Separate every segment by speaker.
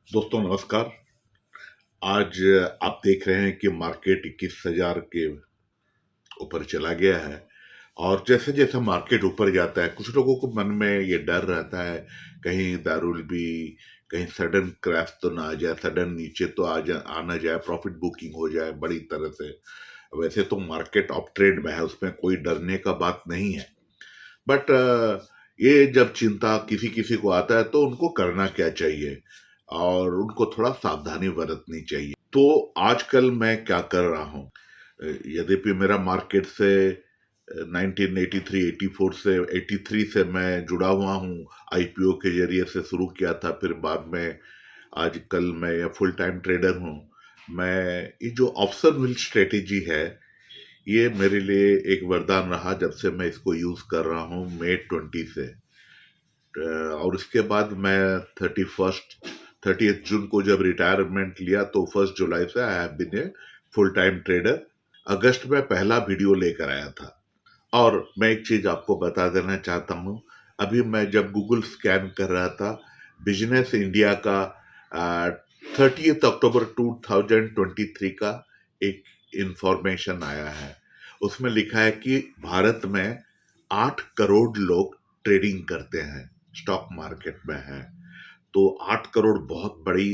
Speaker 1: दोस्तों नमस्कार। आज आप देख रहे हैं कि मार्केट 21,000 के ऊपर चला गया है। और जैसे जैसे मार्केट ऊपर जाता है कुछ लोगों को मन में ये डर रहता है कहीं दारुल भी, कहीं सडन क्रैश तो ना आ जाए, सडन नीचे तो आ ना जाए, प्रॉफिट बुकिंग हो जाए बड़ी तरह से। वैसे तो मार्केट अप ट्रेंड में है, उसमें कोई डरने का बात नहीं है। बट ये जब चिंता किसी किसी को आता है तो उनको करना क्या चाहिए और उनको थोड़ा सावधानी बरतनी चाहिए। तो आजकल मैं क्या कर रहा हूँ, यद्यपि मेरा मार्केट से 1983 84 से 83 से मैं जुड़ा हुआ हूँ, आईपीओ के जरिए से शुरू किया था, फिर बाद में आजकल मैं फुल टाइम ट्रेडर हूँ। मैं ये जो ऑप्शन व्हील स्ट्रेटेजी है, ये मेरे लिए एक वरदान रहा जब से मैं इसको यूज कर रहा हूँ मई 20 से। और उसके बाद मैं 30 जून को जब रिटायरमेंट लिया तो 1 जुलाई से I have been a full time trader. अगस्त में पहला वीडियो लेकर आया था। और मैं एक चीज आपको बता देना चाहता हूँ, अभी मैं जब गूगल स्कैन कर रहा था, बिजनेस इंडिया का 30 अक्टूबर 2023 का एक इंफॉर्मेशन आया है। उसमें लिखा है कि भारत में 8 करोड़ लोग ट्रेडिंग करते हैं, स्टॉक मार्केट में है। तो 8 करोड़ बहुत बड़ी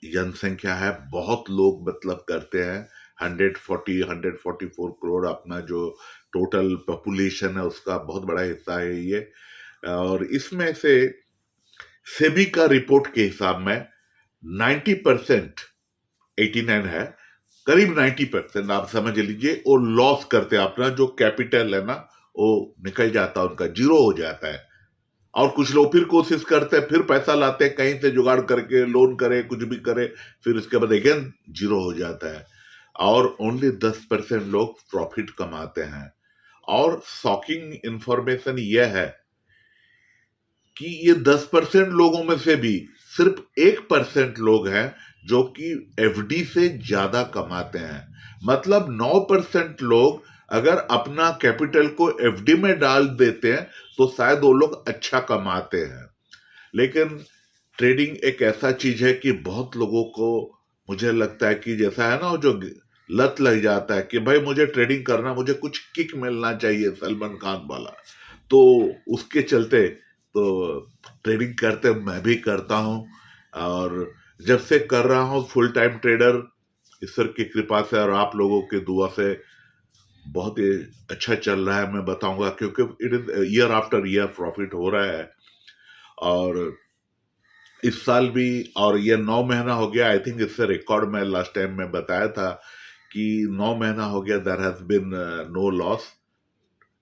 Speaker 1: जनसंख्या है, बहुत लोग मतलब करते हैं। 144 करोड़ अपना जो टोटल पॉपुलेशन है उसका बहुत बड़ा हिस्सा है ये। और इसमें से सेबी का रिपोर्ट के हिसाब में 90%, 89 है, करीब 90% आप समझ लीजिए वो लॉस करते हैं। अपना जो कैपिटल है ना वो निकल जाता है, उनका जीरो हो जाता है। और कुछ लोग फिर कोशिश करते हैं, फिर पैसा लाते हैं कहीं से जुगाड़ करके, लोन करे, कुछ भी करे, फिर उसके बाद अगेन जीरो हो जाता है। और ओनली 10% लोग प्रॉफिट कमाते हैं। और शॉकिंग इंफॉर्मेशन यह है कि ये 10% लोगों में से भी सिर्फ 1% लोग हैं जो कि एफडी से ज्यादा कमाते हैं। मतलब 9% लोग अगर अपना कैपिटल को एफडी में डाल देते हैं तो शायद वो लोग अच्छा कमाते हैं। लेकिन ट्रेडिंग एक ऐसा चीज है कि बहुत लोगों को, मुझे लगता है कि जैसा है ना वो जो लत लग जाता है कि भाई मुझे ट्रेडिंग करना, मुझे कुछ किक मिलना चाहिए, सलमान खान वाला। तो उसके चलते तो ट्रेडिंग करते मैं भी करता हूँ। और जब से कर रहा हूँ फुल टाइम ट्रेडर, ईश्वर की कृपा से और आप लोगों की दुआ से बहुत ही अच्छा चल रहा है। मैं बताऊंगा क्योंकि it is year after year profit हो रहा है। और इस साल भी, और ये 9 महीना हो गया, आई थिंक इससे रिकॉर्ड में लास्ट टाइम में बताया था कि 9 महीना हो गया, there has been no loss.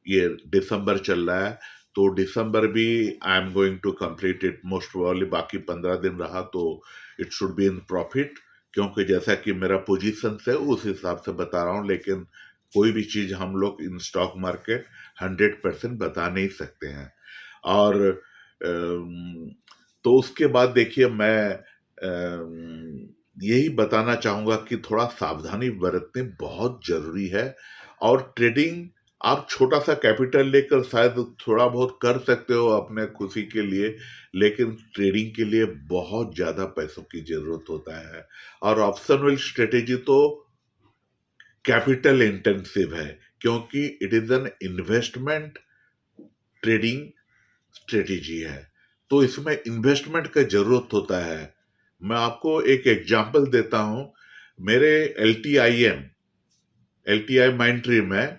Speaker 1: ये दिसंबर चल रहा है, तो दिसंबर भी I am going to complete it most probably. बाकी 15 दिन रहा तो it should be in profit, क्योंकि जैसा कि मेरा पोजीशन से उस हिसाब से बता रहा हूँ। लेकिन कोई भी चीज हम लोग इन स्टॉक मार्केट 100% बता नहीं सकते हैं। और अम, तो उसके बाद देखिए मैं यही बताना चाहूंगा कि थोड़ा सावधानी बरतनी बहुत जरूरी है। और ट्रेडिंग आप छोटा सा कैपिटल लेकर शायद थोड़ा बहुत कर सकते हो अपने खुशी के लिए, लेकिन ट्रेडिंग के लिए बहुत ज्यादा पैसों की जरूरत होता है। और ऑप्शनल स्ट्रेटेजी तो कैपिटल इंटेंसिव है, क्योंकि it is an investment trading strategy है। तो इसमें इन्वेस्टमेंट का जरूरत होता है। मैं आपको एक एग्जांपल देता हूं। मेरे एल टी आई माइंट्री में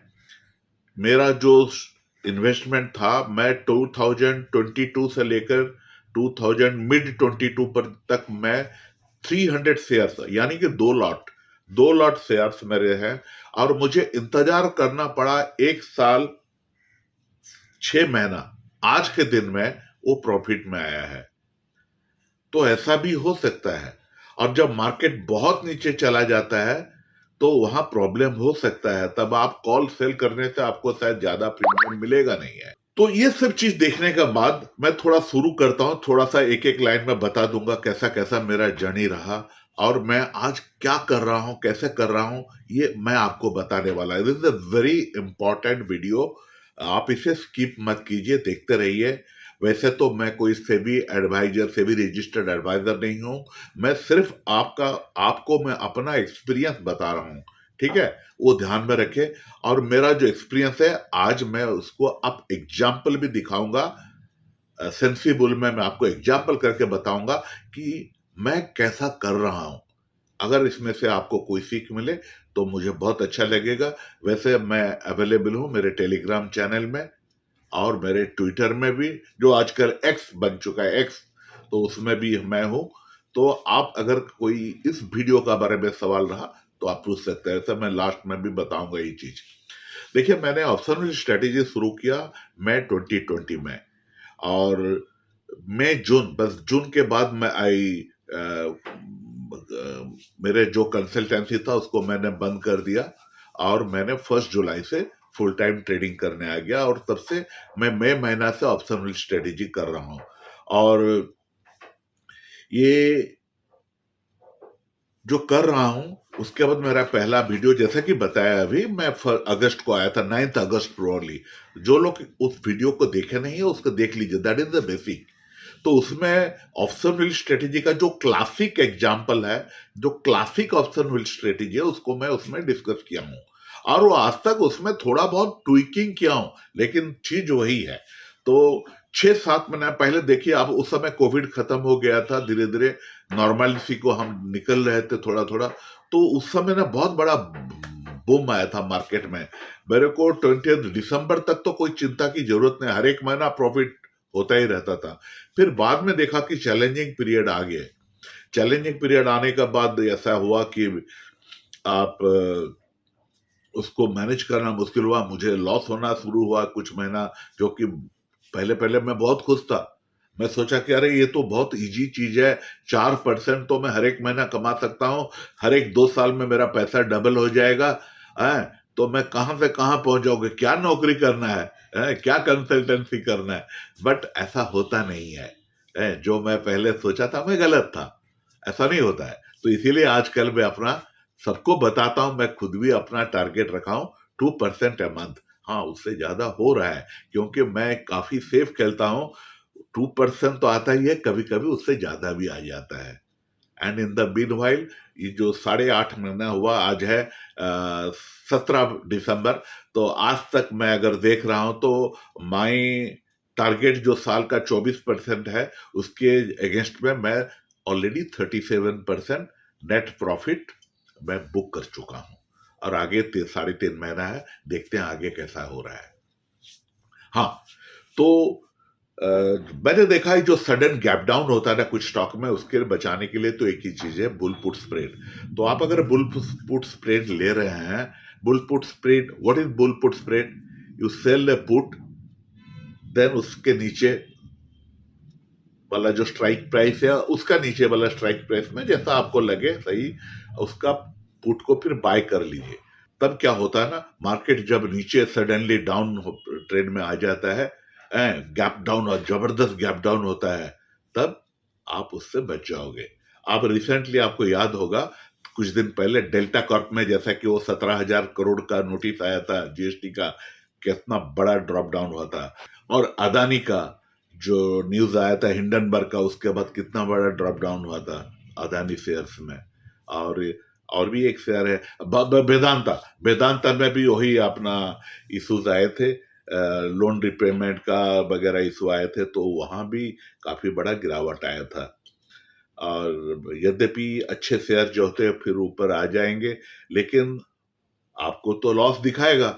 Speaker 1: मेरा जो इन्वेस्टमेंट था, मैं 2022 से लेकर 2000 मिड 22 पर तक मैं 300 शेयर्स, यानी कि 2 लॉट शेयर्स मेरे हैं। और मुझे इंतजार करना पड़ा 1 साल 6 महीना, आज के दिन में वो प्रॉफिट में आया है। तो ऐसा भी हो सकता है। और जब मार्केट बहुत नीचे चला जाता है तो वहां प्रॉब्लम हो सकता है, तब आप कॉल सेल करने से आपको शायद ज्यादा प्रीमियम मिलेगा नहीं है। तो ये सब चीज देखने के बाद मैं थोड़ा शुरू करता हूं, थोड़ा सा एक एक लाइन में बता दूंगा कैसा कैसा मेरा जर्नी रहा और मैं आज क्या कर रहा हूं, कैसे कर रहा हूं, ये मैं आपको बताने वाला है। This is a very important video, आप इसे स्किप मत कीजिए, देखते रहिए। वैसे तो मैं कोई SEBI advisor, SEBI registered advisor नहीं हूं। मैं सिर्फ आपको मैं अपना एक्सपीरियंस बता रहा हूं, ठीक है? वो ध्यान में रखें। और मेरा जो एक्सपीरियंस है आज मैं उसको अब एग्जाम्पल भी दिखाऊंगा। सेंसिबल में मैं आपको एग्जाम्पल करके बताऊंगा कि मैं कैसा कर रहा हूं। अगर इसमें से आपको कोई सीख मिले तो मुझे बहुत अच्छा लगेगा। वैसे मैं अवेलेबल हूं मेरे टेलीग्राम चैनल में और मेरे ट्विटर में भी, जो आजकल एक्स बन चुका है, एक्स, तो उसमें भी मैं हूं। तो आप अगर कोई इस वीडियो का बारे में सवाल रहा तो आप पूछ सकते हैं। तो मैं लास्ट में भी बताऊंगा ये चीज। देखिए, मैंने ऑप्शनल स्ट्रेटेजी शुरू किया मई 2020 में, और मई जून, बस जून के बाद मैं मेरे जो कंसल्टेंसी था उसको मैंने बंद कर दिया और मैंने 1 जुलाई से फुल टाइम ट्रेडिंग करने आ गया। और तब से मैं मई महीना से ऑप्शनल स्ट्रेटेजी कर रहा हूं। और ये जो कर रहा हूं उसके बाद मेरा पहला वीडियो, जैसा कि बताया अभी, मैं अगस्त को आया था, 9 अगस्त प्रोबली। जो लोग उस वीडियो को देखे नहीं है उसको देख लीजिए, दैट इज द बेसिक। तो उसमें ऑप्शन व्हील स्ट्रेटेजी का जो क्लासिक एग्जाम्पल है, जो क्लासिक ऑप्शन व्हील स्ट्रेटेजी है, उसको मैं उसमें डिस्कस किया हूं। और वो आज तक उसमें थोड़ा बहुत ट्विकिंग किया हूं, लेकिन चीज वही है। तो 6-7 महीना पहले देखिए, अब उस समय कोविड खत्म हो गया था, धीरे धीरे नॉर्मलिटी को हम निकल रहे थे थोड़ा थोड़ा। तो उस समय ना बहुत बड़ा बूम आया था मार्केट में। मेरे को 20 दिसंबर तक तो कोई चिंता की जरूरत नहीं, हर एक महीना प्रॉफिट होता ही रहता था। फिर बाद में देखा कि चैलेंजिंग पीरियड आ गए। चैलेंजिंग पीरियड आने का बाद ऐसा हुआ कि आप उसको मैनेज करना मुश्किल हुआ, मुझे लॉस होना शुरू हुआ कुछ महीना। जो कि पहले पहले मैं बहुत खुश था, मैं सोचा कि अरे ये तो बहुत इजी चीज है, 4% तो मैं हर एक महीना कमा सकता हूँ, हर एक 2 साल में मेरा पैसा डबल हो जाएगा है। तो मैं कहां से कहां पहुंच जाऊंगा, क्या नौकरी करना है, क्या कंसल्टेंसी करना है। बट ऐसा होता नहीं है, जो मैं पहले सोचा था मैं गलत था, ऐसा नहीं होता है। तो इसीलिए आजकल मैं अपना सबको बताता हूं, मैं खुद भी अपना टारगेट रखा हूं 2% ए मंथ। हाँ, उससे ज्यादा हो रहा है क्योंकि मैं काफी सेफ खेलता हूं। 2% तो आता ही है, कभी कभी उससे ज्यादा भी आ जाता है। And in the meanwhile, ये जो 8.5 महीना हुआ, आज है 17 दिसंबर, तो आज तक मैं अगर देख रहा हूं तो माई टारगेट जो साल का 24% है, उसके अगेंस्ट में मैं ऑलरेडी 37% नेट प्रॉफिट मैं बुक कर चुका हूं। और आगे 3.5 महीना है, देखते हैं आगे कैसा हो रहा है। हाँ, तो मैंने देखा है जो सडन गैप डाउन होता है ना कुछ स्टॉक में, उसके बचाने के लिए तो एक ही चीज है, बुल पुट स्प्रेड। तो आप अगर बुल पुट स्प्रेड ले रहे हैं, bull put spread, what is bull put spread? You sell a put, then उसके नीचे वाला जो स्ट्राइक प्राइस है, उसका नीचे वाला स्ट्राइक प्राइस में जैसा आपको लगे सही, उसका पुट को फिर बाय कर लीजिए। तब क्या होता है ना, मार्केट जब नीचे सडनली डाउन ट्रेंड में आ जाता है, गैप डाउन, और जबरदस्त गैप डाउन होता है, तब आप उससे बच जाओगे। आप रिसेंटली, आपको याद होगा, कुछ दिन पहले डेल्टा कॉर्प में जैसा कि वो 17,000 करोड़ का नोटिस आया था जीएसटी का, कितना बड़ा ड्रॉप डाउन हुआ था। और अदानी का जो न्यूज आया था हिंडनबर्ग का, उसके बाद कितना बड़ा ड्रॉप डाउन हुआ था अदानी शेयर्स में। और भी एक शेयर है वेदांता, वेदांता में भी वही अपना इश्यूज आए थे, लोन रिपेमेंट का वगैरह इशू आए थे, तो वहां भी काफी बड़ा गिरावट आया था। और यद्यपि अच्छे शेयर जो होते हैं फिर ऊपर आ जाएंगे, लेकिन आपको तो लॉस दिखाएगा।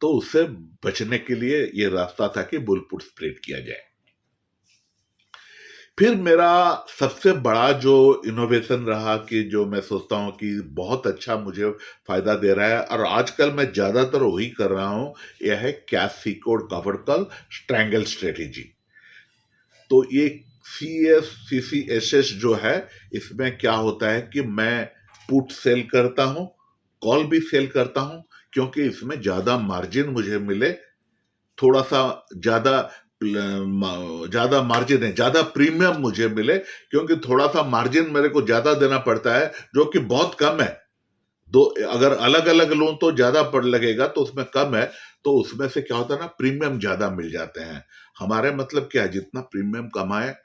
Speaker 1: तो उससे बचने के लिए ये रास्ता था कि बुल पुट स्प्रेड किया जाए। फिर मेरा सबसे बड़ा जो इनोवेशन रहा, कि जो मैं सोचता हूं कि बहुत अच्छा मुझे फायदा दे रहा है, और आजकल मैं ज्यादातर वही कर रहा हूं, यह है cash secured covered call strangle strategy. तो ये CSCCSS जो है, इसमें क्या होता है कि मैं पुट सेल करता हूं, कॉल भी सेल करता हूं, क्योंकि इसमें ज्यादा मार्जिन मुझे मिले, थोड़ा सा ज्यादा ज्यादा मार्जिन है, ज्यादा प्रीमियम मुझे मिले, क्योंकि थोड़ा सा मार्जिन मेरे को ज्यादा देना पड़ता है, जो कि बहुत कम है। दो अगर अलग अलग लोन तो ज्यादा पड़ लगेगा, तो उसमें कम है, तो उसमें से क्या होता है ना, प्रीमियम ज्यादा मिल जाते हैं। हमारे मतलब क्या है, जितना प्रीमियम कमाए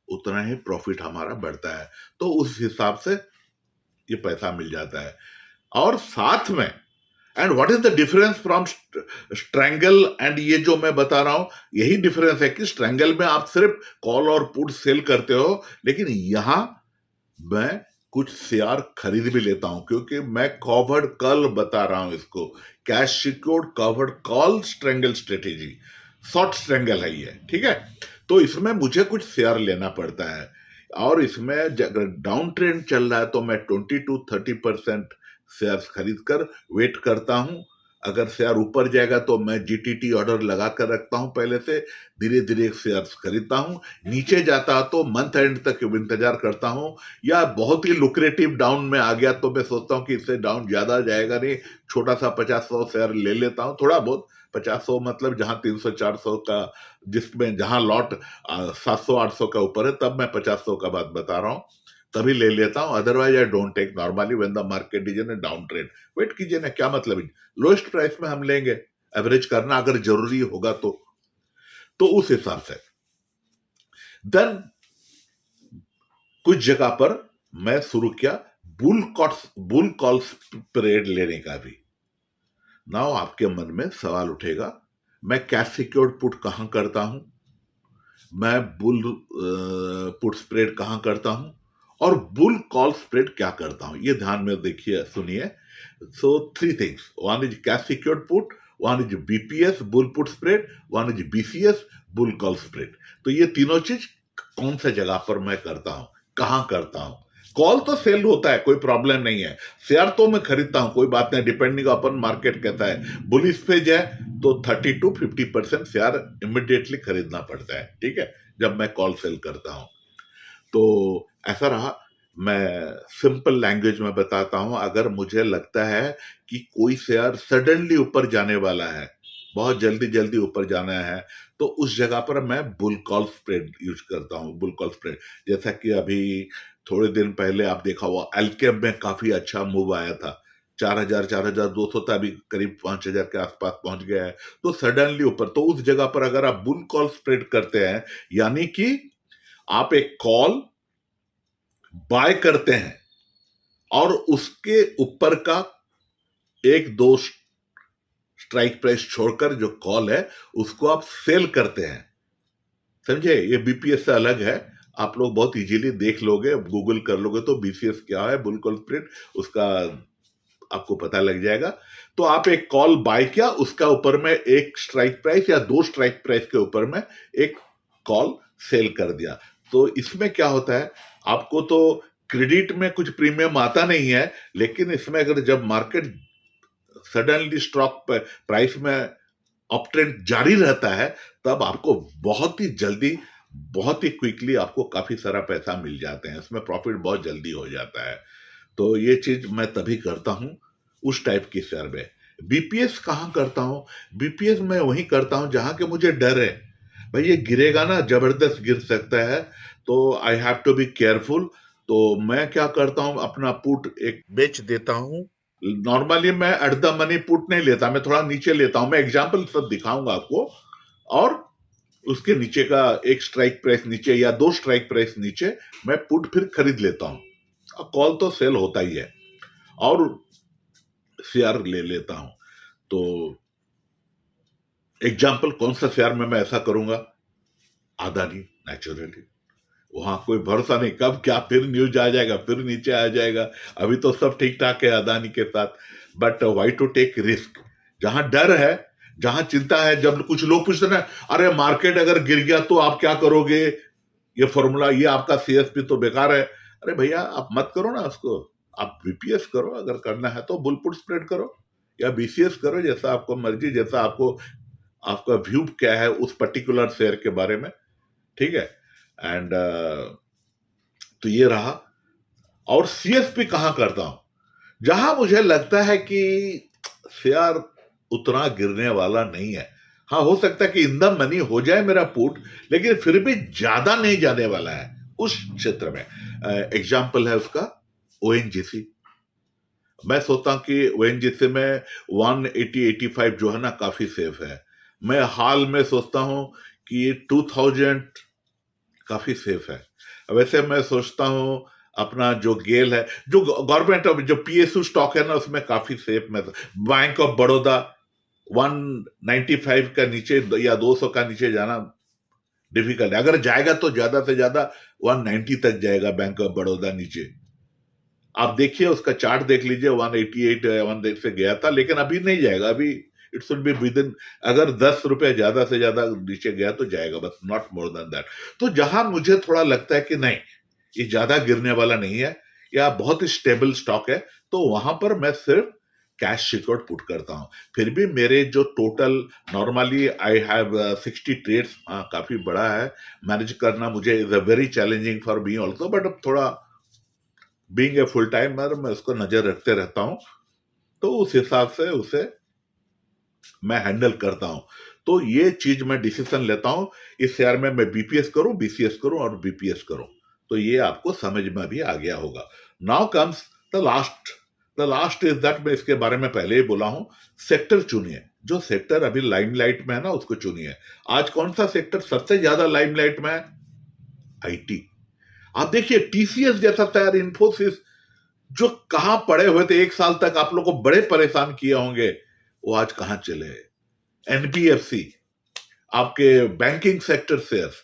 Speaker 1: उतना ही प्रॉफिट हमारा बढ़ता है, तो उस हिसाब से ये पैसा मिल जाता है। और साथ में, and what is the difference from strangle and ये जो मैं बता रहा हूं, यही डिफरेंस है कि स्ट्रैंगल में आप सिर्फ कॉल और पुट सेल करते हो, लेकिन यहां मैं कुछ शेयर खरीद भी लेता हूं, क्योंकि मैं कवर्ड कॉल बता रहा हूं इसको, cash secured covered call strangle strategy, short strangle है ये, ठीक है। तो इसमें मुझे कुछ शेयर लेना पड़ता है, और इसमें अगर डाउन ट्रेंड चल रहा है तो मैं 20 to 30% शेयर्स खरीद कर वेट करता हूं। अगर शेयर ऊपर जाएगा तो मैं जीटीटी ऑर्डर लगा कर रखता हूं पहले से, धीरे धीरे शेयर्स खरीदता हूं। नीचे जाता तो मंथ एंड तक इंतजार करता हूं, या बहुत ही लुक्रेटिव डाउन में आ गया तो मैं सोचता हूं कि इससे डाउन ज्यादा जाएगा नहीं, छोटा सा 50-100 शेयर ले लेता हूं, थोड़ा बहुत 50-100 मतलब जहां 300-400 का, जिसमें जहां लॉट 700-800 का ऊपर है, तब मैं 50-100 का बात बता रहा हूं, तभी ले लेता हूं। Otherwise I don't take normally when the market is in a down trend. Wait कीजिए ना, क्या मतलब है, लोएस्ट प्राइस में हम लेंगे, एवरेज करना अगर जरूरी होगा तो उस हिसाब से देन कुछ जगह पर मैं शुरू किया बुल कॉल स्प्रेड लेने का भी। नाउ आपके मन में सवाल उठेगा, मैं कैश सिक्योर्ड पुट कहां करता हूं, मैं बुल पुट स्प्रेड कहां करता हूं, और बुल कॉल स्प्रेड क्या करता हूं, ये ध्यान में देखिए, सुनिए। सो 3 things, one is cash secured put, one is BPS bull put spread, one is BCS bull call spread. तो ये तीनों चीज कौन सा जगह पर मैं करता हूं, कहां करता हूं। कॉल तो सेल होता है, कोई प्रॉब्लम नहीं है, शेयर तो मैं खरीदता हूं, कोई बात नहीं, डिपेंडिंग अपन मार्केट कहता है। बुलिश पे जाए तो 30 to 50% शेयर इमिडिएटली खरीदना पड़ता है, ठीक है, जब मैं कॉल सेल करता हूं। तो ऐसा रहा, मैं सिंपल लैंग्वेज में बताता हूं, अगर मुझे लगता है कि कोई शेयर सडनली ऊपर जाने वाला है, बहुत जल्दी जल्दी ऊपर जाना है, तो उस जगह पर मैं बुल कॉल स्प्रेड यूज करता हूं। बुल कॉल स्प्रेड, जैसा कि अभी थोड़े दिन पहले आप देखा हुआ एलकेम में काफी अच्छा मूव आया था, 4,000 4,200 था, अभी करीब 5,000 के आसपास पहुंच गया है, तो सडनली ऊपर, तो उस जगह पर अगर आप बुल कॉल स्प्रेड करते हैं, यानी कि आप एक कॉल बाय करते हैं और उसके ऊपर का एक दो स्ट्राइक प्राइस छोड़कर जो कॉल है उसको आप सेल करते हैं, समझे। ये बीपीएस से अलग है, आप लोग बहुत इजीली देख लोगे, गूगल कर लोगे तो बीसीएस क्या है, बुल कॉल स्प्रेड, उसका आपको पता लग जाएगा। तो आप एक कॉल बाय किया, उसका ऊपर में एक स्ट्राइक प्राइस या दो स्ट्राइक प्राइस के ऊपर में एक कॉल सेल कर दिया। तो इसमें क्या होता है, आपको तो क्रेडिट में कुछ प्रीमियम आता नहीं है, लेकिन इसमें अगर जब मार्केट सडनली स्टॉक प्राइस में अप ट्रेंड जारी रहता है, तब आपको बहुत ही जल्दी, बहुत ही क्विकली आपको काफी सारा पैसा मिल जाते हैं, इसमें प्रॉफिट बहुत जल्दी हो जाता है। तो ये चीज मैं तभी करता हूं उस टाइप की शेयर में। बीपीएस कहां करता हूं, बीपीएस मैं वहीं करता हूं जहां के मुझे डर है, भाई ये गिरेगा ना, जबरदस्त गिर सकता है, तो I have to be careful. तो मैं क्या करता हूं, अपना पुट एक बेच देता हूं। नॉर्मली मैं एट द मनी पुट नहीं लेता, मैं थोड़ा नीचे लेता हूं, मैं एग्जाम्पल सब दिखाऊंगा आपको, और उसके नीचे का एक स्ट्राइक प्राइस नीचे या दो स्ट्राइक प्राइस नीचे मैं पुट फिर खरीद लेता हूं। कॉल तो सेल होता ही है, और शेयर ले लेता हूं। तो एग्जाम्पल कौन सा शेयर में मैं ऐसा करूंगा, अदानी, नेचुरली, वहां कोई भरोसा नहीं कब क्या फिर न्यूज आ जाएगा, फिर नीचे आ जाएगा, अभी तो सब ठीक ठाक है अदानी के साथ, but why to take risk, जहां डर है, जहां चिंता है। जब कुछ लोग पूछते ना, अरे मार्केट अगर गिर गया तो आप क्या करोगे, ये फॉर्मूला, ये आपका सीएसपी तो बेकार है। अरे भैया आप मत करो ना उसको, आप बीपीएस करो, अगर करना है तो बुलपुट स्प्रेड करो या बीसीएस करो, जैसा आपको मर्जी, जैसा आपको, आपका व्यू क्या है उस पर्टिकुलर शेयर के बारे में, ठीक है। एंड तो ये रहा। और सीएसपी कहां करता हूं, जहां मुझे लगता है कि शेयर उतना गिरने वाला नहीं है, हाँ हो सकता है कि इन द मनी हो जाए मेरा पुट, लेकिन फिर भी ज्यादा नहीं जाने वाला है उस क्षेत्र में। एग्जाम्पल है उसका ओएनजीसी। मैं सोचता हूँ कि ओएनजीसी में 180-85 जो है ना काफी सेफ है। मैं हाल में सोचता हूँ कि 2000 काफी सेफ है। वैसे मैं सोचता हूँ अपना जो गेल है, जो गवर्नमेंट ऑफ जो पीएसयू स्टॉक है ना, उसमें काफी सेफ में बैंक ऑफ बड़ौदा 195 का नीचे या 200 का नीचे जाना डिफिकल्ट है। अगर जाएगा तो ज्यादा से ज्यादा 190 तक जाएगा बैंक ऑफ बड़ौदा नीचे। आप देखिए उसका चार्ट देख लीजिए, 188 1 से गया था, लेकिन अभी नहीं जाएगा। अभी it should be with in, अगर 10 रुपए ज्यादा से ज्यादा नीचे गया तो जाएगा, बस नॉट मोर देन दैट। तो जहां मुझे थोड़ा लगता है कि नहीं, ये ज्यादा गिरने वाला नहीं है या बहुत ही स्टेबल स्टॉक है, तो वहां पर मैं सिर्फ कैश सिक्योर्ड पुट करता हूं। फिर भी मेरे जो total, normally I have 60 trades, काफी बड़ा है मैनेज करना, मुझे is a very challenging for me also, but अब थोड़ा बीइंग ए फुल टाइमर मैं उसको नजर रखते रहता हूं, तो उस हिसाब से उसे मैं हैंडल करता हूं। तो ये चीज मैं डिसीजन लेता हूं, इस शेयर में मैं बीपीएस करूं, बीसीएस करूं और बीपीएस करूं। तो ये आपको समझ में भी आ गया होगा। Now comes the last is that, मैं इसके बारे में पहले ही बोला हूं, सेक्टर चुनिए। जो सेक्टर अभी लाइमलाइट में है ना, उसको चुनिए। आज कौन सा सेक्टर सबसे ज्यादा लाइमलाइट में है? आईटी। आप देखिए टीसीएस जैसा शहर, इंफोसिस, जो कहां पड़े हुए थे, एक साल तक आप लोग को बड़े परेशान किए होंगे, वो आज कहां चले? एनबीएफसी, आपके बैंकिंग सेक्टर शेयर्स,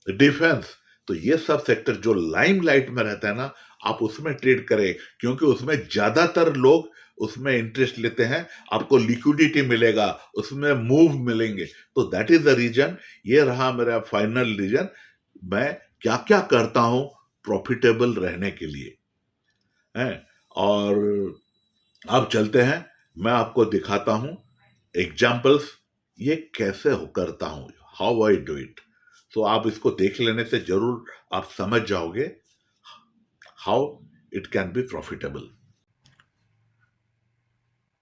Speaker 1: डिफेंस, तो ये सब सेक्टर जो लाइमलाइट में रहता है ना, आप उसमें ट्रेड करें, क्योंकि उसमें ज्यादातर लोग उसमें इंटरेस्ट लेते हैं। आपको लिक्विडिटी मिलेगा, उसमें मूव मिलेंगे। तो दैट इज द रीजन, ये रहा मेरा फाइनल रीजन, मैं क्या क्या करता हूं प्रॉफिटेबल रहने के लिए है। और अब चलते हैं, मैं आपको दिखाता हूं एग्जाम्पल्स, ये कैसे करता हूं, हाउ आई डू इट। तो आप इसको देख लेने से जरूर आप समझ जाओगे how it can be profitable.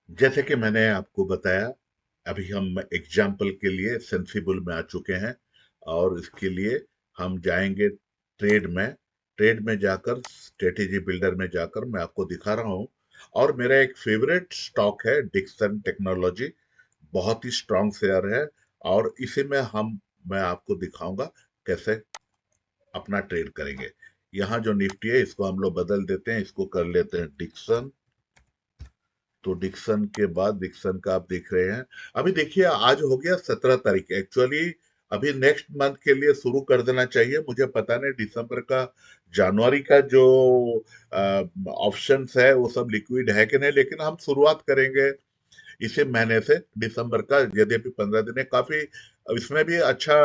Speaker 1: जैसे कि मैंने आपको बताया, अभी हम एग्जाम्पल के लिए सेंसिबल में आ चुके हैं, और इसके लिए हम जाएंगे ट्रेड में। ट्रेड में जाकर, स्ट्रेटेजी बिल्डर में जाकर मैं आपको दिखा रहा हूं। और मेरा एक फेवरेट स्टॉक है डिक्सन टेक्नोलॉजी, बहुत ही स्ट्रांग शेयर है। और इसी में मैं आपको दिखाऊंगा कैसे अपना ट्रेड करेंगे। यहाँ जो निफ्टी है, इसको हम लोग बदल देते हैं, इसको कर लेते हैं डिक्सन। तो डिक्सन के बाद, डिक्सन का आप देख रहे हैं, अभी देखिए आज हो गया 17 तारीख। एक्चुअली अभी नेक्स्ट मंथ के लिए शुरू कर देना चाहिए, मुझे पता नहीं दिसंबर का, जनवरी का जो ऑप्शंस है वो सब लिक्विड है कि नहीं, लेकिन हम शुरुआत करेंगे इसी महीने से, दिसंबर का। यद्यपि 15 दिन है काफी, अब इसमें भी अच्छा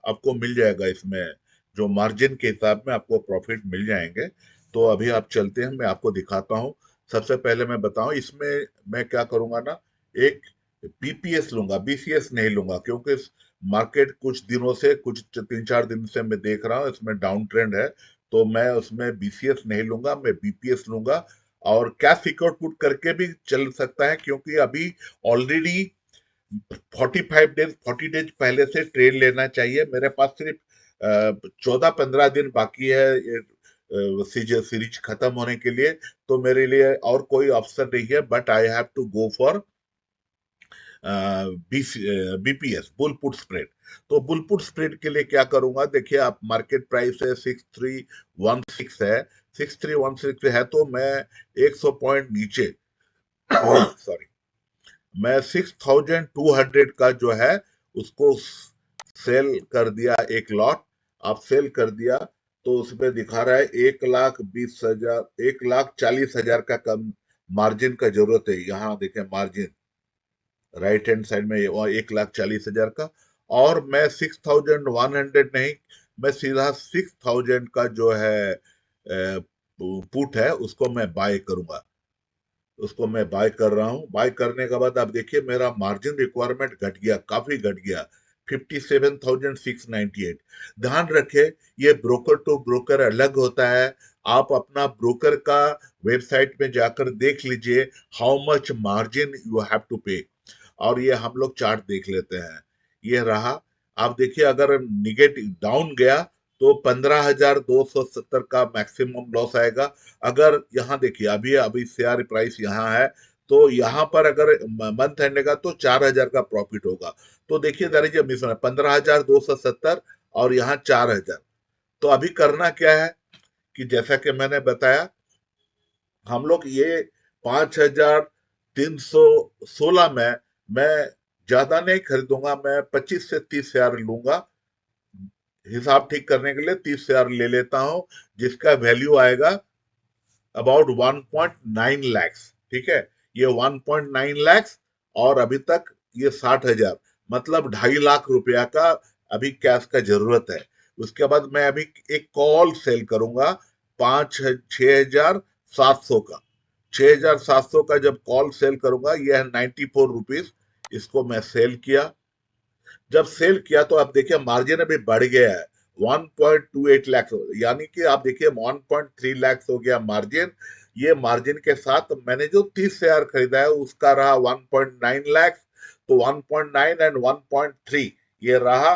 Speaker 1: आपको मिल जाएगा, इसमें जो मार्जिन के हिसाब में आपको प्रॉफिट मिल जाएंगे। तो अभी आप चलते हैं, मैं आपको दिखाता हूँ। सबसे पहले मैं बताऊं, इसमें मैं क्या करूंगा ना, एक बीपीएस लूंगा, बीसीएस नहीं लूंगा, क्योंकि मार्केट कुछ दिनों से, कुछ 3-4 दिन से मैं देख रहा हूँ इसमें डाउन ट्रेंड है। तो मैं उसमें बीसीएस नहीं लूंगा, मैं बीपीएस लूंगा। और कैश सिक्योर पुट करके भी चल सकता है, क्योंकि अभी ऑलरेडी 45 डेज, 40 डेज पहले से ट्रेड लेना चाहिए। मेरे पास सिर्फ 14-15 दिन बाकी है ये सीरीज खत्म होने के लिए। तो मेरे लिए और कोई ऑप्शन नहीं है, but I have to go for BPS, bull put spread. तो बुल पुट स्प्रेड के लिए क्या करूंगा, देखिए आप, मार्केट प्राइस है 6316 है, 6316 है, तो मैं 100 पॉइंट नीचे सॉरी, मैं 6200 का जो है उसको सेल कर दिया, एक लॉट। आप सेल कर दिया, तो उसमें दिखा रहा है 1,20,000, 1,40,000 का कम मार्जिन का जरूरत है। यहाँ देखें मार्जिन राइट हैंड साइड में, 1,40,000 का। और मैं 6100 नहीं, मैं सीधा 6000 का जो है पुट है, उसको मैं बाय करूंगा। उसको मैं बाय कर रहा हूं। बाय करने के बाद आप देखिए मेरा मार्जिन रिक्वायरमेंट घट गया, काफी घट गया, 57,698। ध्यान रखे, ये ब्रोकर टू ब्रोकर अलग होता है। आप अपना ब्रोकर का वेबसाइट में जाकर देख लीजिए, how much margin you have to pay. और ये हम लोग चार्ट देख लेते हैं, ये रहा। आप देखिए अगर निगेटिव डाउन गया, तो 15,270 का मैक्सिमम लॉस आएगा। अगर यहाँ देखिए अभी अभी शेयर प्राइस यहाँ है, तो यहाँ पर अगर मंथ एंड का तो 4,000 का प्रॉफिट होगा। तो देखिए दानिश मिस 15,270 और यहाँ 4,000। तो अभी करना क्या है कि जैसा कि मैंने बताया, हम लोग ये 5,316 में मैं ज्यादा नहीं खरीदूंगा, मैं 25 से 30 शेयर लूंगा। हिसाब ठीक करने के लिए 30 शेयर ले लेता हूं, जिसका वैल्यू आएगा अबाउट 1.9 लाख। ठीक है, ये 1.9 लाख, और अभी तक ये 60,000, मतलब 2.5 लाख रुपया का अभी कैश का जरूरत है। उसके बाद मैं अभी एक कॉल सेल करूंगा 6,700 का। 6,700 का जब कॉल सेल करूंगा, यह है 94 रुपीज। इसको मैं सेल किया। जब सेल किया तो आप देखिए मार्जिन अभी बढ़ गया है 1.28 लाख, यानी कि आप देखिए 1.3 लाख हो गया मार्जिन। ये मार्जिन के साथ मैंने जो 30 शेयर खरीदा है उसका रहा 1.9 लाख। तो 1.9 एंड 1.3, ये रहा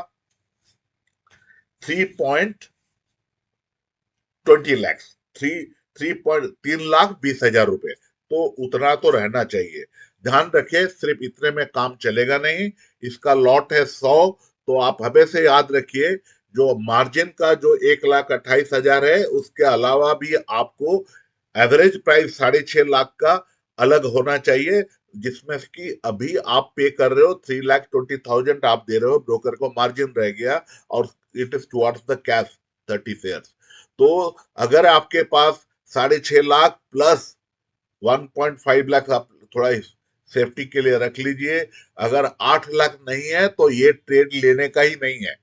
Speaker 1: 3.20 लाख। 3,20,000 रुपए। तो उतना तो रहना चाहिए। ध्यान रखिए सिर्फ इतने में काम चलेगा नहीं। इसका लॉट है 100। तो आप हमेशा याद रखिए, जो मार्जिन का जो 1,28,000 है, उसके अलावा भी आपको एवरेज प्राइस 6.5 लाख का अलग होना चाहिए, जिसमें कि अभी आप पे कर रहे हो 3,20,000 आप दे रहे हो, ब्रोकर को मार्जिन रह गया, और it is towards the cash 30 share. तो अगर आपके पास 6.5 लाख प्लस 1.5 लाख आप थोड़ा सेफ्टी के लिए रख लीजिए। अगर 8 लाख नहीं है तो ये ट्रेड लेने का ही नहीं है।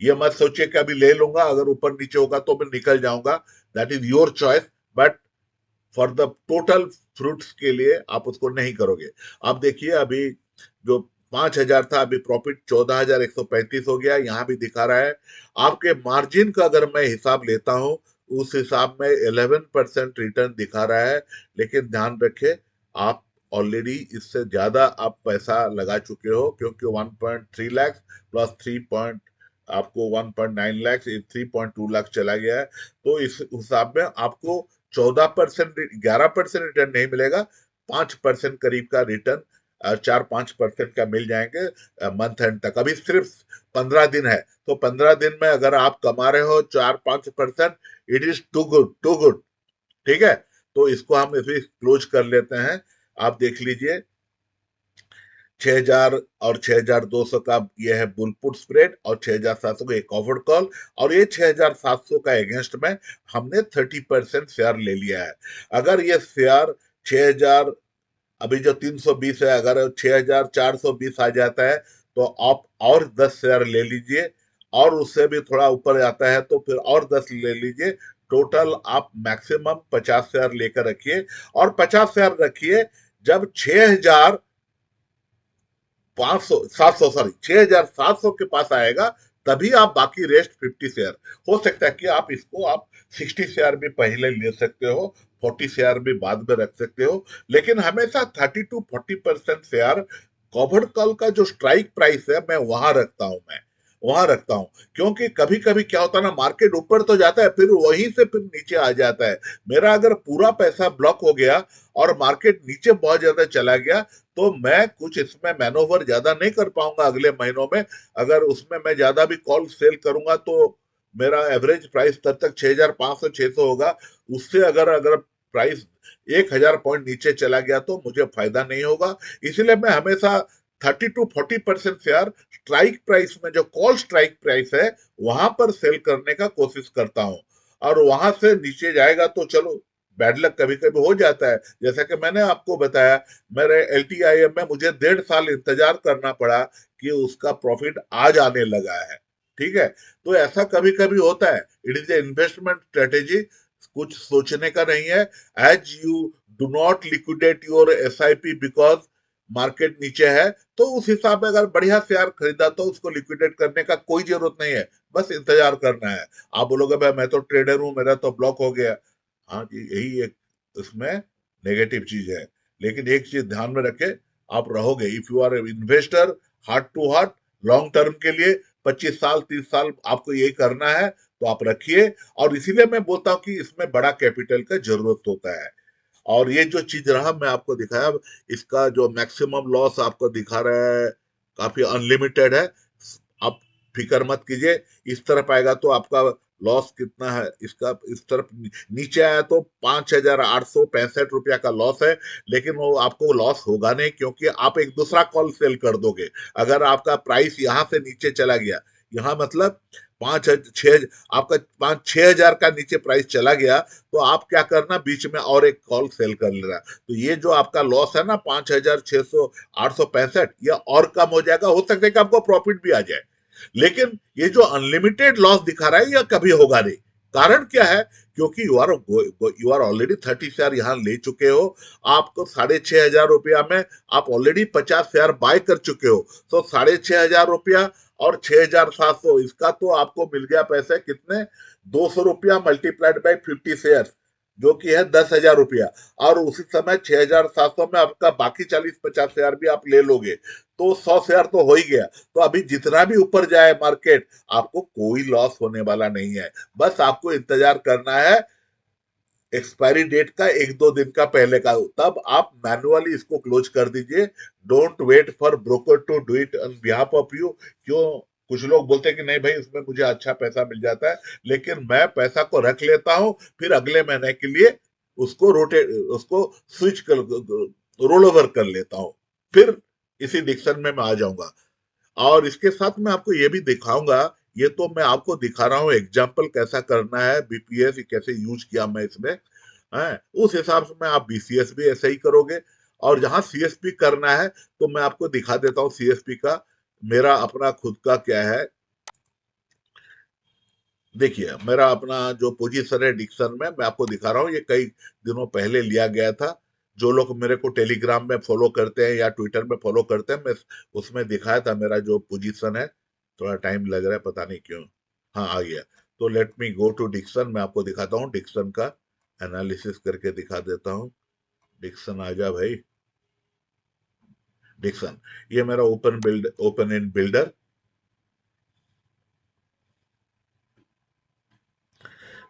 Speaker 1: ये मत सोचिए कि अभी ले लूंगा, अगर ऊपर नीचे होगा तो मैं निकल जाऊंगा। That is your choice, but for the total fruits के लिए आप उसको नहीं करोगे। आप देखिए अभी जो 5,000 था, अभी प्रॉफिट 14,135 हो गया, यहाँ भी दिखा रहा है। आपके मार्जिन का अगर मैं हिसाब लेता हूं, उस हिसाब में 11% रिटर्न दिखा रहा है। लेकिन ध्यान रखें, आप ऑलरेडी इससे ज्यादा आप पैसा लगा चुके हो, क्योंकि 1.3 लाख प्लस 3 आपको 1.9 लाख, 3.2 लाख चला गया है। तो इस हिसाब में आपको 14%, 11% रिटर्न नहीं मिलेगा, 5% करीब का रिटर्न, 4-5% का मिल जाएंगे मंथ एंड तक। अभी सिर्फ 15 दिन है, तो 15 दिन में अगर आप कमा रहे हो 4-5%, it is too good, too good. ठीक है, तो इसको हम इसे क्लोज कर लेते हैं। आप देख लीजिए 6,000 और 6,200 का ये है बुलपुट स्प्रेड, और 6,700 का एक ऑफर्ड कॉल। और ये 6,700 का अगेंस्ट में हमने 30% शेयर ले लिया है। अगर ये शेयर 6,000, अभी जो 320 है, अगर 6,420 आ जाता है, तो आप और 10 शेयर ले लीजिए, और उससे भी थोड़ा ऊपर आता है तो फिर और 10 ले लीजिए। टोटल आप मैक्सिमम 50 शेयर लेकर रखिए, और 50 शेयर रखिए। जब 6,700, सॉरी, 6,700 के पास आएगा, तभी आप बाकी रेस्ट 50 शेयर। हो सकता है कि आप इसको आप 60 शेयर भी पहले ले सकते हो, 40 शेयर भी बाद में रख सकते हो। लेकिन हमेशा 30 to 40% शेयर कवर्ड कॉल का जो स्ट्राइक प्राइस है, मैं वहां रखता हूं। क्योंकि कभी कभी क्या होता है ना, मार्केट ऊपर तो जाता है, फिर वहीं से फिर नीचे आ जाता है। मेरा अगर पूरा पैसा ब्लॉक हो गया और मार्केट नीचे बहुत ज्यादा चला गया, तो मैं कुछ इसमें मैनोवर ज्यादा नहीं कर पाऊंगा अगले महीनों में। अगर उसमें मैं ज्यादा भी कॉल सेल करूंगा, तो मेरा एवरेज प्राइस तब तक 6,500 600 होगा। उससे अगर अगर प्राइस 1,000 पॉइंट नीचे चला गया तो मुझे फायदा नहीं होगा। इसलिए मैं हमेशा 30 to 40% शेयर स्ट्राइक प्राइस में, जो कॉल स्ट्राइक प्राइस है, वहां पर सेल करने का कोशिश करता हूं। और वहां से नीचे जाएगा तो चलो, बैड लक कभी कभी हो जाता है। जैसा कि मैंने आपको बताया, मेरे LTIM में मुझे 1.5 साल इंतजार करना पड़ा कि उसका प्रॉफिट आज आने लगा है। ठीक है, तो ऐसा कभी कभी होता है। It is a investment strategy, कुछ सोचने का नहीं है। As you do not liquidate your SIP because market नीचे है, तो उस हिसाब में अगर बढ़िया शेयर खरीदा तो उसको लिक्विडेट करने का कोई जरूरत नहीं है, बस इंतजार करना है। आप बोलोगे भाई मैं तो ट्रेडर हूं, मेरा तो ब्लॉक हो गया। हाँ जी, यही एक इसमें नेगेटिव चीज है। लेकिन एक चीज ध्यान में रखे, आप रहोगे, if you are investor, heart to heart, long term के लिए 25 साल 30 साल आपको यही करना है, तो आप रखिए। और इसीलिए मैं बोलता हूँ कि इसमें बड़ा कैपिटल का जरूरत होता है। और ये जो चीज रहा मैं आपको दिखाया, इसका जो मैक्सिमम लॉस आपको दिखा रहा है काफी अनलिमिटेड है। आप फिक्र मत कीजिए, इस तरफ आएगा तो आपका लॉस कितना है, इसका इस तरफ नीचे आया तो 5,865 रुपया का लॉस है। लेकिन वो आपको लॉस होगा नहीं, क्योंकि आप एक दूसरा कॉल सेल कर दोगे। अगर आपका प्राइस यहां से नीचे चला गया, यहाँ मतलब पांच छह, आपका 5-6 हजार का नीचे प्राइस चला गया, तो आप क्या करना, बीच में और एक कॉल सेल कर लेना। तो ये जो आपका लॉस है ना 5,600 865, यह और कम हो जाएगा। हो सकता है कि आपको प्रॉफिट भी आ जाए। लेकिन ये जो अनलिमिटेड लॉस दिखा रहा है, यह कभी होगा नहीं। कारण क्या है, क्योंकि यू आर ऑलरेडी 30 शेयर यहाँ ले चुके हो। आपको 6,500 रुपया में आप ऑलरेडी 50 शेयर बाय कर चुके हो। तो 6,500 रुपया और 6,700, इसका तो आपको मिल गया पैसे कितने, 200 रुपया मल्टीप्लाइड बाई 50 शेयर, जो कि है 10,000 रुपया। और उसी समय 6,700 में आपका बाकी 40-50 शेयर भी आप ले लोगे, तो 100 शेयर तो हो ही गया। तो अभी जितना भी ऊपर जाए मार्केट, आपको कोई लॉस होने वाला नहीं है। बस आपको इंतजार करना है एक्सपायरी डेट का 1-2 दिन का पहले का, तब आप मैनुअली इसको क्लोज कर दीजिए। Don't wait for broker to do it on behalf of you. क्यों, कुछ लोग बोलते हैं कि नहीं भाई इसमें मुझे अच्छा पैसा मिल जाता है, लेकिन मैं पैसा को रख लेता हूं, फिर अगले महीने के लिए उसको रोटेट, उसको स्विच कर, रोल ओवर कर लेता हूं। फिर इसी डिक्शन में मैं आ जाऊंगा। और इसके साथ मैं आपको ये भी दिखाऊंगा, ये तो मैं आपको दिखा रहा हूँ एग्जाम्पल कैसा करना है, बीपीएस कैसे यूज किया मैं इसमें है, उस हिसाब से मैं आप बीसीएस भी ऐसे ही करोगे। और जहां सीएसपी करना है, तो मैं आपको दिखा देता हूँ सीएसपी का मेरा अपना खुद का क्या है। देखिए मेरा अपना जो पोजीशन है डिक्शन में, मैं आपको दिखा रहा हूँ, ये कई दिनों पहले लिया गया था। जो लोग मेरे को टेलीग्राम में फॉलो करते हैं या ट्विटर में फॉलो करते हैं, मैं उसमें दिखाया था मेरा जो पोजीशन है। थोड़ा टाइम लग रहा है, पता नहीं क्यों। हाँ आ गया। तो let me go to diction, मैं आपको दिखाता हूँ डिक्शन का एनालिसिस करके दिखा देता हूँ। डिक्शन आ जा भाई। डिक्शन, ये मेरा ओपन इन बिल्डर।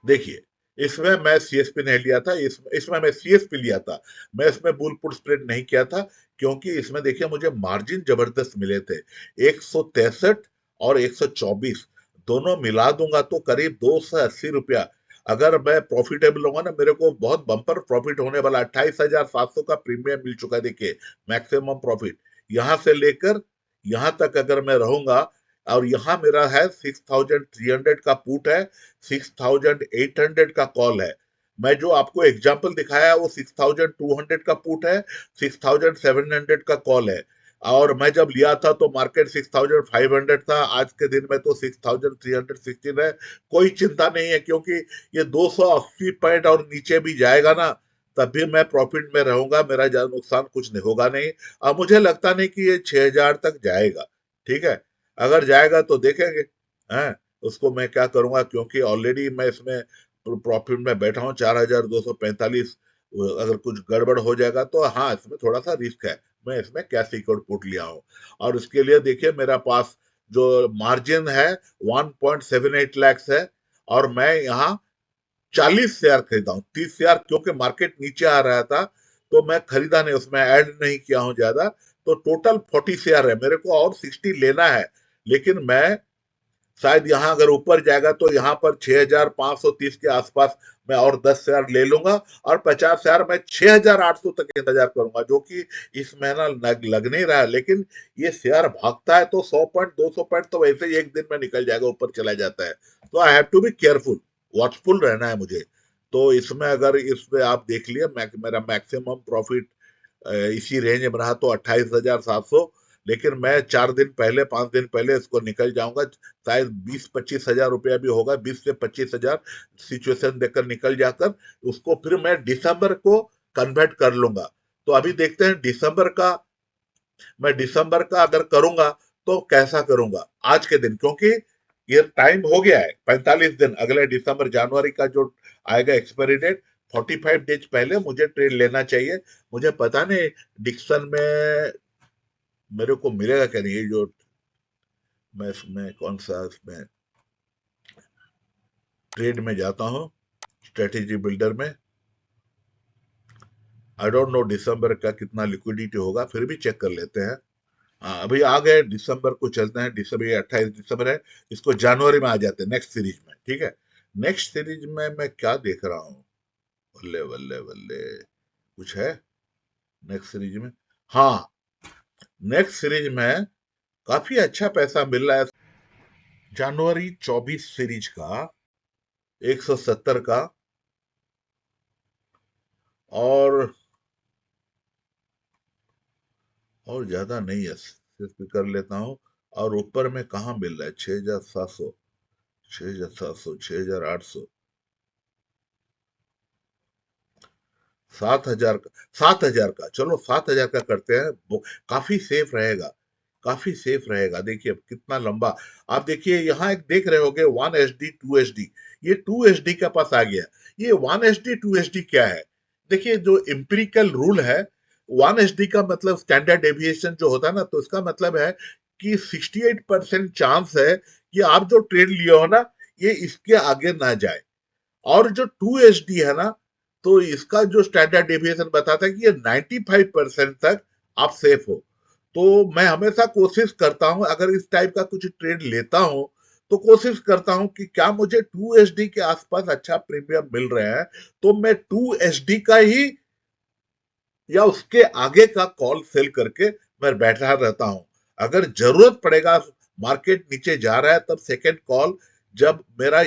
Speaker 1: देखिए, इसमें मैं सीएसपी नहीं लिया था, इसमें मैं सीएसपी लिया था। मैं इसमें बुल पुट स्प्रेड नहीं किया था, क्योंकि इसमें देखिए मुझे मार्जिन जबरदस्त मिले थे। 163 और 124 दोनों मिला दूंगा तो करीब 280 रुपया। अगर मैं प्रॉफिटेबल होगा ना, मेरे को बहुत बम्पर प्रॉफिट होने वाला। 28,700 का प्रीमियम मिल चुका है, देखिए मैक्सिमम प्रॉफिट। यहां से लेकर यहां तक अगर मैं रहूंगा, और यहाँ मेरा है 6,300 का पुट है, 6,800 का कॉल है। मैं जो आपको एग्जाम्पल दिखाया है वो 6,200 का पुट है, 6,700 का कॉल है। और मैं जब लिया था तो मार्केट 6,500 था, आज के दिन में तो 6,316 है। कोई चिंता नहीं है, क्योंकि ये 280 पॉइंट और नीचे भी जाएगा ना, तब भी मैं प्रॉफिट में रहूंगा, मेरा ज्यादा नुकसान कुछ नहीं होगा नहीं। अब मुझे लगता नहीं कि ये 6,000 तक जाएगा। ठीक है, अगर जाएगा तो देखेंगे। हैं, उसको मैं क्या करूंगा, क्योंकि ऑलरेडी मैं इसमें प्रॉफिट में बैठा हूँ 4,245। अगर कुछ गड़बड़ हो जाएगा तो हाँ, इसमें थोड़ा सा रिस्क है। मैं इसमें कैश सिक्योर्ड पुट लिया हूँ। और इसके लिए देखिए मेरा पास जो मार्जिन है 1.78 लाख है। और मैं यहाँ 40 शेयर खरीदा हूँ, 30 शेयर, क्योंकि मार्केट नीचे आ रहा था तो मैं खरीदा नहीं, उसमें ऐड नहीं किया हूँ ज्यादा। तो टोटल 40 शेयर है मेरे को, और 60 लेना है। लेकिन मैं शायद यहाँ अगर ऊपर जाएगा तो यहाँ पर 6,530 के आसपास मैं और 10 शेयर ले लूंगा। और 50 शेयर मैं 6,800 तक इंतजार करूंगा, जो कि इस महीना लग नहीं रहा है। लेकिन ये शेयर भागता है तो 100 पॉइंट 200 पॉइंट तो वैसे ही एक दिन में निकल जाएगा, ऊपर चला जाता है। तो I have to be careful, watchful रहना है मुझे। तो इसमें अगर इसमें आप देख लिए मेरा मैक्सिमम प्रॉफिट इसी रेंज में रहा तो 28,700। लेकिन मैं 4 दिन पहले 5 दिन पहले इसको निकल जाऊंगा। शायद 20-25 हजार रुपया भी होगा, 20 से 25 हजार सिचुएशन देखकर निकल जाकर उसको फिर मैं दिसंबर को कन्वर्ट कर लूंगा। तो अभी देखते हैं दिसंबर का, मैं दिसंबर का अगर करूंगा तो कैसा करूंगा आज के दिन, क्योंकि ये टाइम हो गया है 45 दिन। अगले दिसंबर जनवरी का जो आएगा एक्सपायरी डेट, 45 डेज पहले मुझे ट्रेड लेना चाहिए। मुझे पता नहीं डिक्शन में मेरे को मिलेगा क्या नहीं, ये जो मैं इसमें कौन सा इसमें ट्रेड में जाता हूं, स्ट्रेटेजी बिल्डर में। आई डोंट नो दिसंबर का कितना लिक्विडिटी होगा, फिर भी चेक कर लेते हैं। हाँ, अभी आ गए दिसंबर को, चलते हैं दिसंबर, ये 28 दिसंबर है। इसको जनवरी में आ जाते हैं नेक्स्ट सीरीज में, ठीक है। नेक्स्ट सीरीज में मैं क्या देख रहा हूँ, बल्ले बल्ले बल्ले, कुछ है नेक्स्ट सीरीज में? हाँ, नेक्स्ट सीरीज में काफी अच्छा पैसा मिल रहा है। जनवरी 24 सीरीज का 170 का, और ज्यादा नहीं है, सिर्फ कर लेता हूँ। और ऊपर में कहाँ मिल रहा है? 6,700, 6,700, 6,800, 7,000 का, 7,000 का, चलो 7,000 का करते हैं, वो काफी सेफ रहेगा, काफी सेफ रहेगा। देखिए अब कितना लंबा, आप देखिए यहाँ एक देख रहे होगे 1 SD 2 SD, ये 2 SD के पास आ गया। ये 1 SD 2 SD क्या है? देखिए जो एम्पिरिकल रूल है, 1 SD का मतलब स्टैंडर्ड डेविएशन जो होता है ना, तो इसका मतलब है कि 68% चांस है कि आप जो ट्रेड लिए हो ना, ये इसके आगे ना जाए। और जो 2 SD है ना, तो इसका जो स्टैंडर्ड डेविएशन बताता है कि ये 95% तक आप सेफ हो। तो मैं हमेशा कोशिश करता हूं, अगर इस टाइप का कुछ ट्रेड लेता हूं, तो कोशिश करता हूं कि क्या मुझे 2 SD के आसपास अच्छा प्रीमियम मिल रहा है, तो मैं 2 SD का ही या उसके आगे का कॉल सेल करके मैं बैठा रहता हूं। अगर जरूरत पड़ेगा, मार्केट नीचे जा रहा है, तब सेकेंड कॉल, जब मेरा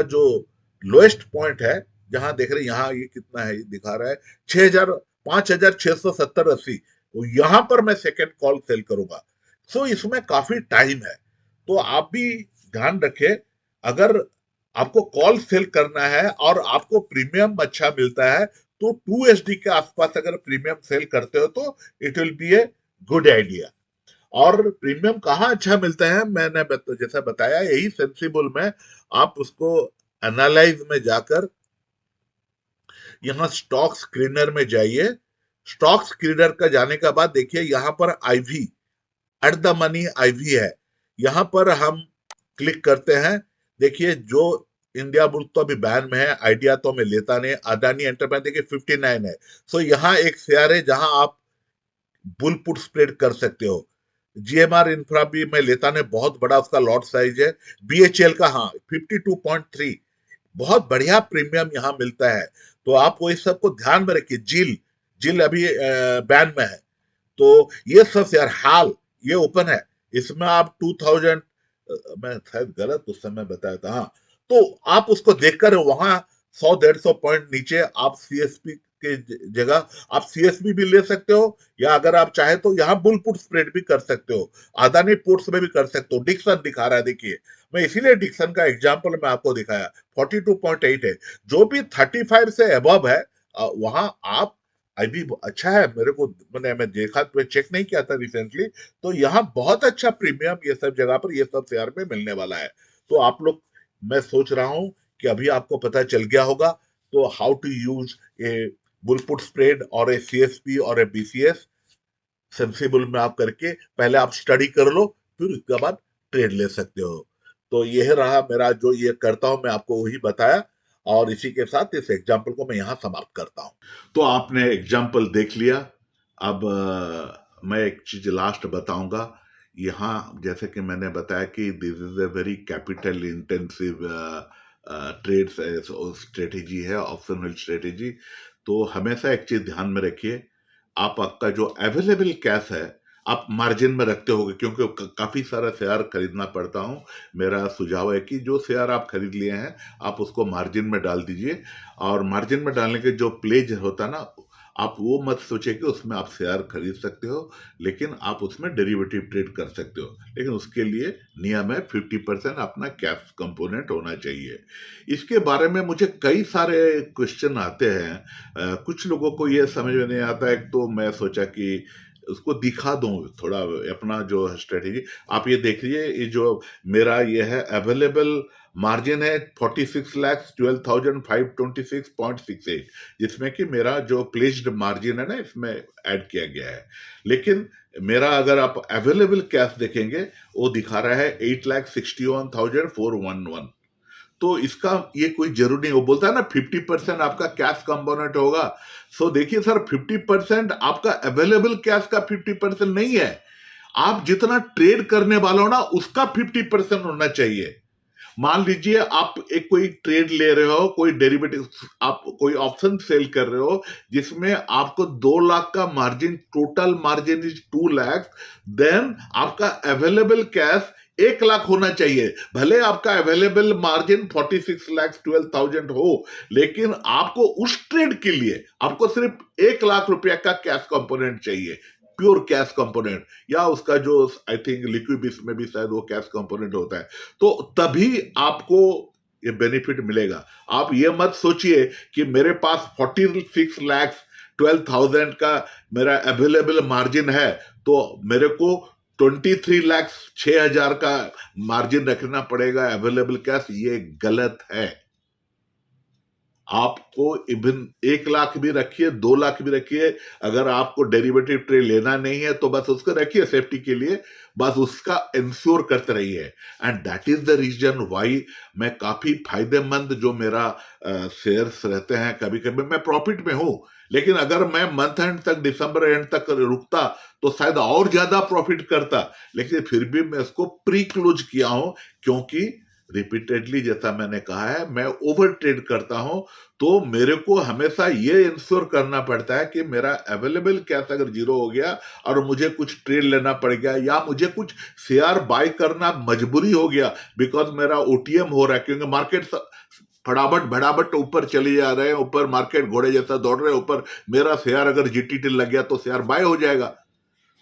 Speaker 1: जो लोएस्ट पॉइंट है, जहां देख रहे हैं, यहाँ ये कितना है, ये दिखा रहा है 6,000, 5,670-80, तो यहां पर मैं सेकेंड कॉल सेल करूंगा। सो इसमें काफी टाइम है, तो आप भी ध्यान रखें। अगर आपको कॉल सेल करना है और आपको प्रीमियम अच्छा मिलता है, तो 2 SD के आसपास अगर प्रीमियम सेल करते हो, तो it will be a good idea. और प्रीमियम कहाँ अच्छा मिलता है, मैंने जैसा बताया, यही सेंसिबल में। आप उसको एनालाइज में जाकर, यहाँ स्टॉक स्क्रीनर में जाइए। स्टॉक स्क्रीनर का जाने के बाद देखिए यहाँ पर IV, at the money IV है, यहाँ पर हम क्लिक करते हैं। देखिए जो इंडिया बुल्स तो अभी बैन में है, आइडिया तो मैं लेता नहीं, अदानी एंटरप्राइज देखिए 59 है। सो यहाँ एक शेयर है जहां आप बुल पुट स्प्रेड कर सकते हो। जीएमआर इंफ्रा भी मैं लेता नहीं, बहुत बड़ा उसका लॉट साइज है। बीएचएल का हाँ 52.3, बहुत बढ़िया प्रीमियम यहाँ मिलता है। तो आप वो इस सबको ध्यान में रखिए। जिल जिल अभी बैन में है, तो ये सब शेयर हाल, ये ओपन है, इसमें आप 2000, मैं शायद गलत उस समय बताया था, हाँ। तो आप उसको देखकर वहां 100-150 पॉइंट नीचे आप सीएसपी के जगह आप सीएसपी भी ले सकते हो, या अगर आप चाहे तो यहाँ बुल पुट स्प्रेड भी कर सकते हो, अदानी पोर्ट्स में भी कर सकते हो। डिक्सन दिखा रहा है, देखिए मैं इसीलिए डिक्सन का एग्जांपल मैं आपको दिखाया, 42.8 है। जो भी 35 से अबव है, वहां आप अभी अच्छा है, मेरे को मैंने मैं देखा, मैं चेक नहीं किया था रिसेंटली, तो यहाँ बहुत अच्छा प्रीमियम ये सब जगह पर, ये सब शेयर में मिलने वाला है। तो आप लोग, मैं सोच रहा हूँ कि अभी आपको पता चल गया होगा, तो how to use a bull put spread और ए सीएसपी और ए बीसीएस सेंसिबल में आप करके पहले आप स्टडी कर लो, फिर उसके बाद ट्रेड ले सकते हो। तो यह रहा मेरा, जो ये करता हूं मैं आपको वही बताया, और इसी के साथ इस एग्जाम्पल को मैं यहाँ समाप्त करता हूं। तो आपने एग्जाम्पल देख लिया। अब मैं एक चीज लास्ट बताऊंगा। यहाँ जैसे कि मैंने बताया कि this is a very capital intensive trade strategy है, ऑप्शनल स्ट्रेटेजी। तो हमेशा एक चीज ध्यान में रखिए, आपका जो अवेलेबल कैश है आप मार्जिन में रखते होगे, क्योंकि काफी सारा शेयर खरीदना पड़ता हूं। मेरा सुझाव है कि जो शेयर आप खरीद लिए हैं आप उसको मार्जिन में डाल दीजिए। और मार्जिन में डालने के जो प्लेज होता है ना, आप वो मत सोचिए कि उसमें आप शेयर खरीद सकते हो, लेकिन आप उसमें डेरिवेटिव ट्रेड कर सकते हो। लेकिन उसके लिए नियम है 50% अपना कैश कंपोनेंट होना चाहिए। इसके बारे में मुझे कई सारे क्वेश्चन आते हैं। कुछ लोगों को ये समझ में नहीं आता है, तो मैं सोचा कि उसको दिखा दूं थोड़ा अपना जो स्ट्रेटेजी। आप ये देख लीजिए, ये जो मेरा ये है अवेलेबल मार्जिन है 46,12,526.68, जिसमें कि मेरा जो प्लेस्ड मार्जिन है ना, इसमें ऐड किया गया है। लेकिन मेरा अगर आप अवेलेबल कैश देखेंगे, वो दिखा रहा है 8,61,411। तो इसका ये कोई जरूरी नहीं। वो बोलता है ना 50% आपका कैश कंपोनेंट होगा। सो देखिए सर, 50% आपका अवेलेबल कैश का 50% नहीं है, आप जितना ट्रेड करने वाला हो ना उसका 50% होना चाहिए। मान लीजिए आप एक कोई ट्रेड ले रहे हो, कोई डेरिवेटिव, आप कोई ऑप्शन सेल कर रहे हो जिसमें आपको 2 लाख का margin, total margin is 2 lakh, then आपका अवेलेबल कैश 1 लाख होना चाहिए। भले आपका अवेलेबल मार्जिन 46 लाख 12,000 हो, लेकिन आपको उस ट्रेड के लिए आपको सिर्फ 1 लाख रुपया का कैश कंपोनेंट चाहिए, प्योर कैश कंपोनेंट, या उसका जो आई थिंक लिक्विड में भी शायद वो कैश कंपोनेंट होता है। तो तभी आपको ये बेनिफिट मिलेगा। आप ये मत सोचिए कि मेरे पास 46 लाख 12,000 का मेरा अवेलेबल मार्जिन है तो मेरे को 23 लाख 6,000 का मार्जिन रखना पड़ेगा अवेलेबल कैश। ये गलत है। आपको इवन 1 लाख भी रखिए, 2 लाख भी रखिए, अगर आपको डेरिवेटिव ट्रेड लेना नहीं है तो बस उसको रखिए सेफ्टी के लिए, बस उसका इंश्योर करते रहिए। And that is the reason why मैं काफी फायदेमंद जो मेरा शेयर्स रहते हैं, कभी कभी मैं प्रॉफिट में हूं, लेकिन अगर मैं मंथ एंड तक, दिसंबर एंड तक रुकता तो शायद और ज्यादा प्रॉफिट करता, लेकिन फिर भी मैं इसको प्री क्लोज किया हूं, क्योंकि रिपीटेडली जैसा मैंने कहा है, मैं ओवर ट्रेड करता हूं, तो मेरे को हमेशा ये इंश्योर करना पड़ता है कि मेरा अवेलेबल कैश अगर जीरो हो गया और मुझे कुछ ट्रेड लेना पड़ गया या मुझे कुछ शेयर बाय करना मजबूरी हो गया, बिकॉज मेरा ओटीएम हो रहा है, क्योंकि मार्केट फटाफट भड़ाबट ऊपर चले जा रहे हैं, ऊपर मार्केट घोड़े जैसा दौड़ रहे हैं ऊपर, मेरा शेयर अगर जीटीटी लग गया तो शेयर बाय हो जाएगा।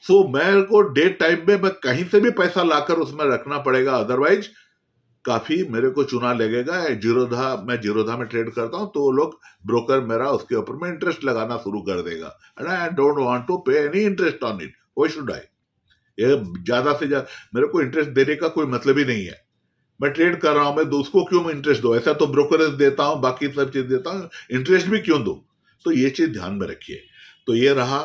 Speaker 1: सो मेरे को डे टाइम में मैं कहीं से भी पैसा लाकर उसमें रखना पड़ेगा, अदरवाइज काफी मेरे को चुना लगेगा। जीरोधा, मैं जीरोधा में ट्रेड करता हूं तो वो लोग, ब्रोकर मेरा उसके ऊपर में इंटरेस्ट लगाना शुरू कर देगा, and I don't want to pay any interest on it. Why should I? ये ज्यादा से ज्यादा मेरे को इंटरेस्ट देने का कोई मतलब ही नहीं है। मैं ट्रेड कर रहा हूं, मैं उसको क्यों मैं इंटरेस्ट दो? ऐसा तो ब्रोकरेज देता हूं, बाकी सब चीज देता हूं, इंटरेस्ट भी क्यों दो? तो ये चीज ध्यान में रखिए। तो ये रहा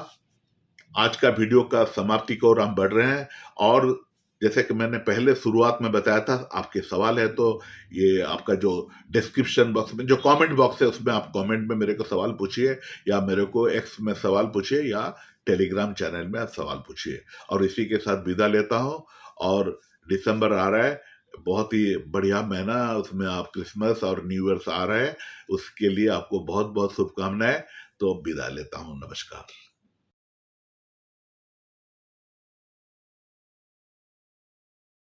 Speaker 1: आज का वीडियो का समाप्ति को, और हम बढ़ रहे हैं। और जैसे कि मैंने पहले शुरुआत में बताया था, आपके सवाल है तो ये आपका जो डिस्क्रिप्शन बॉक्स में जो कमेंट बॉक्स है उसमें आप कमेंट में मेरे को सवाल पूछिए, या मेरे को एक्स में सवाल पूछिए, या टेलीग्राम चैनल में आप सवाल पूछिए। और इसी के साथ विदा लेता हूं। और दिसंबर आ रहा है, बहुत ही बढ़िया महीना, उसमें आप क्रिसमस और न्यू ईयर्स आ रहे हैं, उसके लिए आपको बहुत बहुत शुभकामनाएं। तो विदा लेता हूं, नमस्कार।